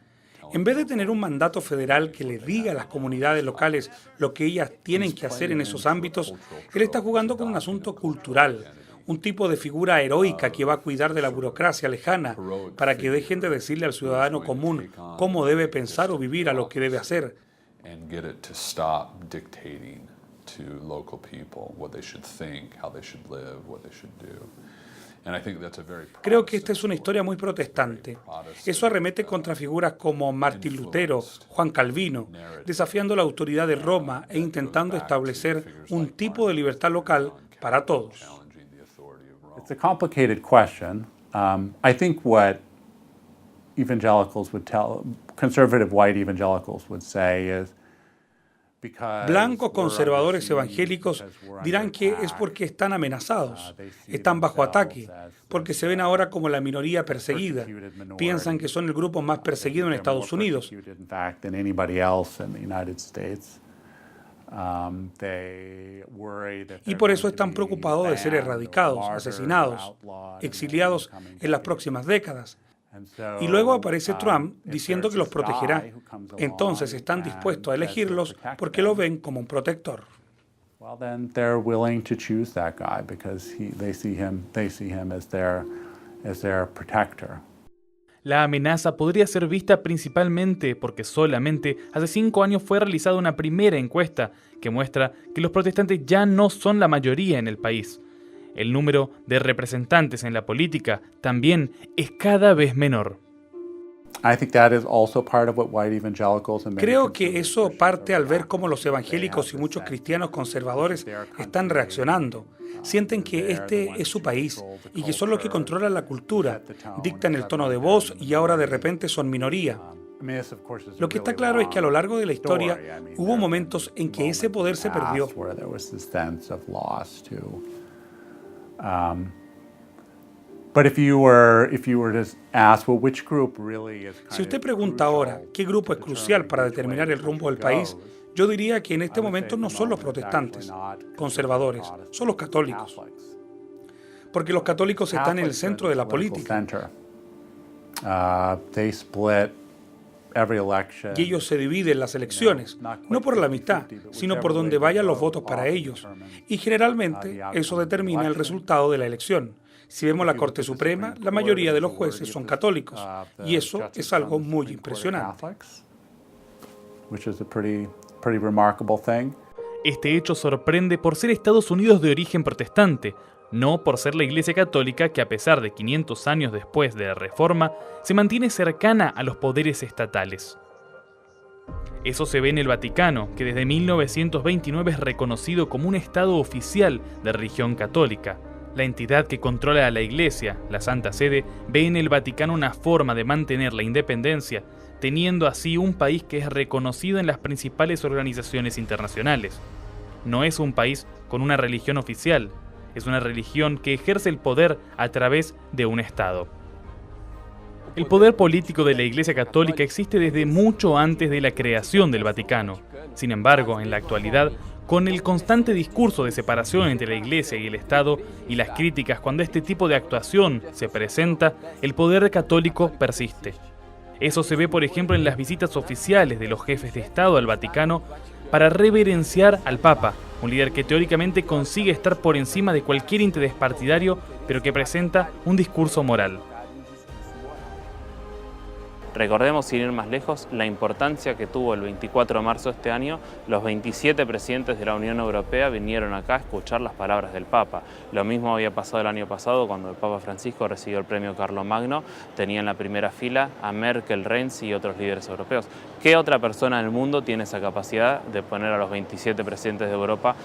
en vez de tener un mandato federal que le diga a las comunidades locales lo que ellas tienen que hacer en esos ámbitos, él está jugando con un asunto cultural, un tipo de figura heroica que va a cuidar de la burocracia lejana para que dejen de decirle al ciudadano común cómo debe pensar o vivir a lo que debe hacer. And get it to stop dictating to local people what they should think, how they should live, what they should do. Creo que esta es una historia muy protestante. Eso arremete contra figuras como Martín Lutero, Juan Calvino, desafiando la autoridad de Roma e intentando establecer un tipo de libertad local para todos. It's a complicated question. I think what evangelicals would tell, conservative white evangelicals would say is, blancos conservadores evangélicos dirán que es porque están amenazados, están bajo ataque, porque se ven ahora como la minoría perseguida. Piensan que son el grupo más perseguido en Estados Unidos. Y por eso están preocupados de ser erradicados, asesinados, exiliados en las próximas décadas. Y luego aparece Trump diciendo que los protegerá. Entonces están dispuestos a elegirlos porque lo ven como un protector. Well, then they're willing to choose that guy because they see him as their protector. La amenaza podría ser vista principalmente porque solamente hace 5 años fue realizada una primera encuesta que muestra que los protestantes ya no son la mayoría en el país. El número de representantes en la política también es cada vez menor. Creo que eso parte al ver cómo los evangélicos y muchos cristianos conservadores están reaccionando. Sienten que este es su país y que son los que controlan la cultura, dictan el tono de voz y ahora de repente son minoría. Lo que está claro es que a lo largo de la historia hubo momentos en que ese poder se perdió. Si usted pregunta ahora qué grupo es crucial para determinar el rumbo del país, Yo diría que en este momento no son los protestantes, conservadores, son los católicos. Porque los católicos están en el centro de la política. Y ellos se dividen las elecciones, no por la mitad, sino por donde vayan los votos para ellos. Y generalmente eso determina el resultado de la elección. Si vemos la Corte Suprema, la mayoría de los jueces son católicos. Y eso es algo muy impresionante. Este hecho sorprende por ser Estados Unidos de origen protestante, no por ser la Iglesia Católica que, a pesar de 500 años después de la Reforma, se mantiene cercana a los poderes estatales. Eso se ve en el Vaticano, que desde 1929 es reconocido como un Estado oficial de religión católica. La entidad que controla a la Iglesia, la Santa Sede, ve en el Vaticano una forma de mantener la independencia, teniendo así un país que es reconocido en las principales organizaciones internacionales. No es un país con una religión oficial, es una religión que ejerce el poder a través de un Estado. El poder político de la Iglesia Católica existe desde mucho antes de la creación del Vaticano. Sin embargo, en la actualidad, con el constante discurso de separación entre la Iglesia y el Estado y las críticas cuando este tipo de actuación se presenta, el poder católico persiste. Eso se ve, por ejemplo, en las visitas oficiales de los jefes de Estado al Vaticano para reverenciar al Papa, un líder que teóricamente consigue estar por encima de cualquier interés partidario, pero que presenta un discurso moral. Recordemos, sin ir más lejos, la importancia que tuvo el 24 de marzo de este año. Los 27 presidentes de la Unión Europea vinieron acá a escuchar las palabras del Papa. Lo mismo había pasado el año pasado cuando el Papa Francisco recibió el premio Carlomagno. Tenía en la primera fila a Merkel, Renzi y otros líderes europeos. ¿Qué otra persona en el mundo tiene esa capacidad de poner a los 27 presidentes de Europa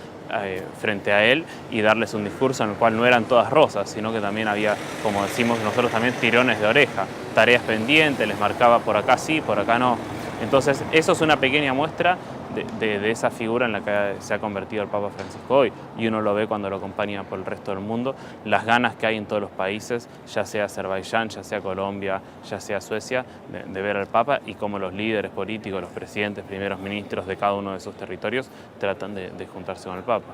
frente a él y darles un discurso en el cual no eran todas rosas, sino que también había, como decimos nosotros también, tirones de oreja, tareas pendientes, les marcaba por acá sí, por acá no? Entonces eso es una pequeña muestra de esa figura en la que se ha convertido el Papa Francisco hoy, y uno lo ve cuando lo acompaña por el resto del mundo, las ganas que hay en todos los países, ya sea Azerbaiyán, ya sea Colombia, ya sea Suecia, de ver al Papa, y cómo los líderes políticos, los presidentes, primeros ministros de cada uno de esos territorios tratan de juntarse con el Papa.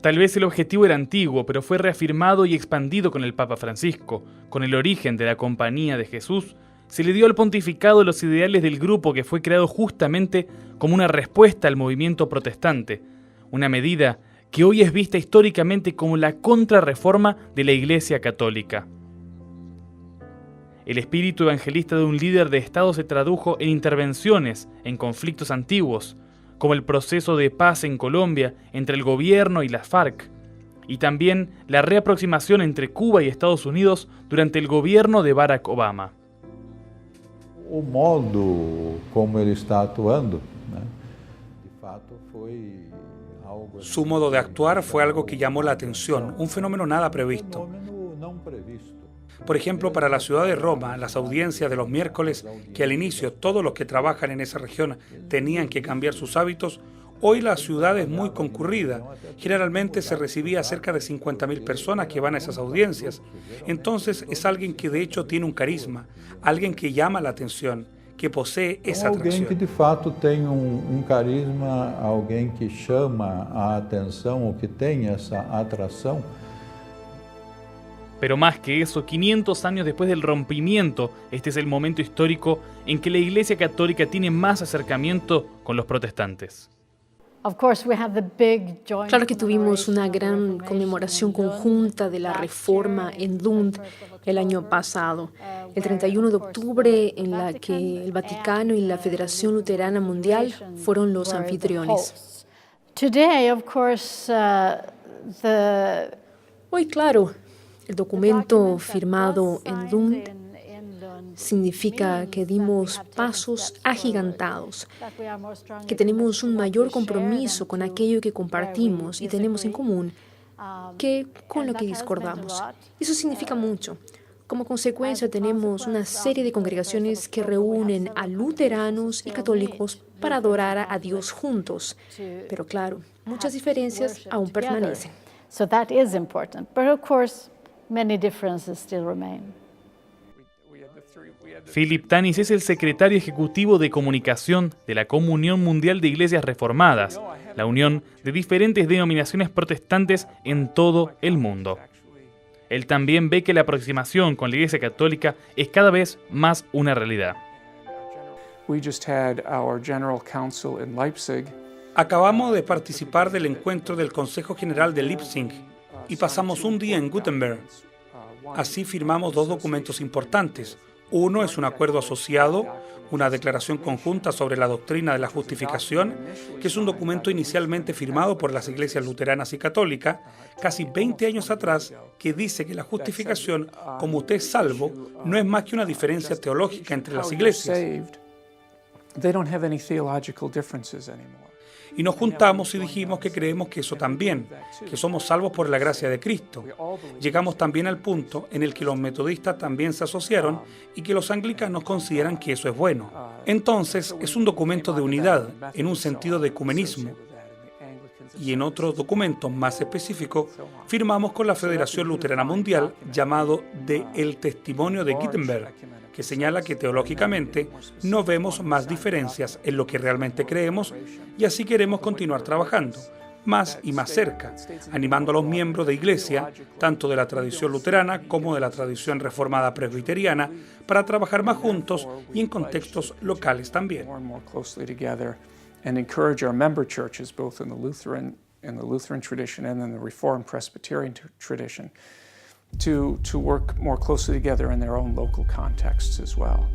Tal vez el objetivo era antiguo, pero fue reafirmado y expandido con el Papa Francisco. Con el origen de la Compañía de Jesús, se le dio al pontificado los ideales del grupo que fue creado justamente como una respuesta al movimiento protestante, una medida que hoy es vista históricamente como la contrarreforma de la Iglesia Católica. El espíritu evangelista de un líder de Estado se tradujo en intervenciones en conflictos antiguos, como el proceso de paz en Colombia entre el gobierno y las FARC, y también la reaproximación entre Cuba y Estados Unidos durante el gobierno de Barack Obama. O modo como ele está atuando, de fato foi algo. Su modo de actuar fue algo que llamó la atención, un fenómeno nada previsto. Por ejemplo, para la ciudad de Roma, las audiencias de los miércoles, que al inicio todos los que trabajan en esa región tenían que cambiar sus hábitos, hoy la ciudad es muy concurrida. Generalmente se recibía cerca de 50.000 personas que van a esas audiencias. Entonces es alguien que de hecho tiene un carisma, alguien que llama la atención, que posee esa atracción. Alguém que de fato tem carisma, alguém que chama a atenção ou que tem essa atração. Pero más que eso, 500 años después del rompimiento, este es el momento histórico en que la Iglesia Católica tiene más acercamiento con los protestantes. Claro que tuvimos una gran conmemoración conjunta de la Reforma en Lund el año pasado, el 31 de octubre, en la que el Vaticano y la Federación Luterana Mundial fueron los anfitriones. Hoy, claro, el documento firmado en Lund significa que dimos pasos agigantados, que tenemos un mayor compromiso con aquello que compartimos y tenemos en común que con lo que discordamos. Eso significa mucho. Como consecuencia tenemos una serie de congregaciones que reúnen a luteranos y católicos para adorar a Dios juntos. Pero claro, muchas diferencias aún permanecen. So that is important, but of course many differences still remain. We had the Philip Tanis es el secretario ejecutivo de comunicación de la Comunión Mundial de Iglesias Reformadas, la unión de diferentes denominaciones protestantes en todo el mundo. Él también ve que la aproximación con la Iglesia Católica es cada vez más una realidad. Acabamos de participar del encuentro del Consejo General de Leipzig y pasamos un día en Gutenberg. Así firmamos 2 documentos importantes. Uno es un acuerdo asociado, una declaración conjunta sobre la doctrina de la justificación, que es un documento inicialmente firmado por las iglesias luteranas y católicas, casi 20 años atrás, que dice que la justificación, como usted es salvo, no es más que una diferencia teológica entre las iglesias. Y nos juntamos y dijimos que creemos que eso también, que somos salvos por la gracia de Cristo. Llegamos también al punto en el que los metodistas también se asociaron y que los anglicanos consideran que eso es bueno. Entonces, es un documento de unidad, en un sentido de ecumenismo. Y en otro documento más específico, firmamos con la Federación Luterana Mundial, llamado de El Testimonio de Gutenberg, que señala que teológicamente no vemos más diferencias en lo que realmente creemos y así queremos continuar trabajando, más y más cerca, animando a los miembros de iglesia, tanto de la tradición luterana como de la tradición reformada presbiteriana, para trabajar más juntos y en contextos locales también. And encourage our member churches, both in the Lutheran tradition and in the Reformed Presbyterian tradition, to work more closely together in their own local contexts as well.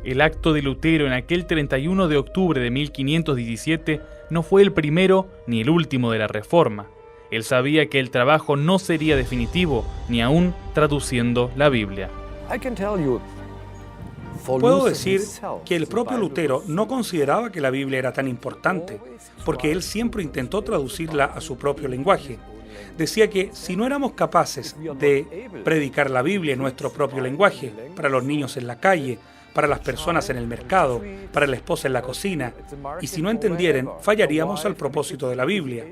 El acto de Lutero en aquel 31 de octubre de 1517 no fue el primero ni el último de la Reforma. Él sabía que el trabajo no sería definitivo, ni aún traduciendo la Biblia. Puedo decir que el propio Lutero no consideraba que la Biblia era tan importante, porque él siempre intentó traducirla a su propio lenguaje. Decía que si no éramos capaces de predicar la Biblia en nuestro propio lenguaje, para los niños en la calle, para las personas en el mercado, para la esposa en la cocina, y si no entendieran, fallaríamos al propósito de la Biblia.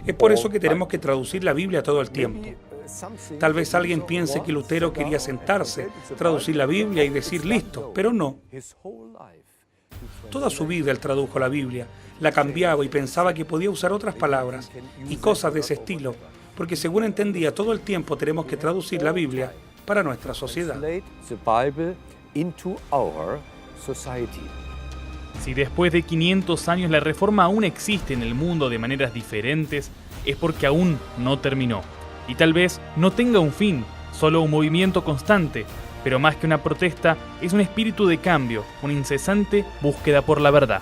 Es por eso que tenemos que traducir la Biblia todo el tiempo. Tal vez alguien piense que Lutero quería sentarse, traducir la Biblia y decir listo, pero no. Toda su vida él tradujo la Biblia, la cambiaba y pensaba que podía usar otras palabras y cosas de ese estilo, porque según entendía, todo el tiempo tenemos que traducir la Biblia para nuestra sociedad. Si después de 500 años la Reforma aún existe en el mundo de maneras diferentes, es porque aún no terminó. Y tal vez no tenga un fin, solo un movimiento constante, pero más que una protesta, es un espíritu de cambio, una incesante búsqueda por la verdad.